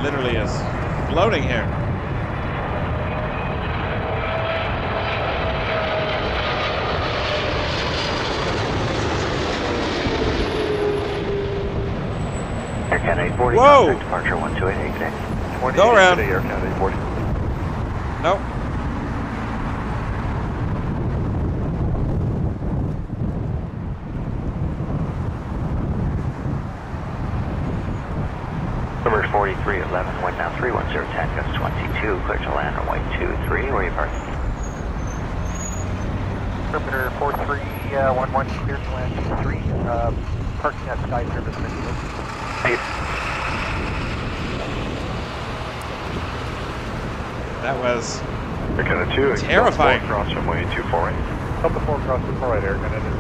literally is floating here. Air Canada 40. Whoa! Departure 128 today. Go around. Air Canada 40. Nope. Number 4311, wind now 310, gust 22, clear to land runway 23, where are you parking? Perimeter 4311, clear to land 23, parking at Sky Service Minute. That was Air Canada 2, terrifying. cross runway 248. Delta 4 cross the 4 right, Air Canada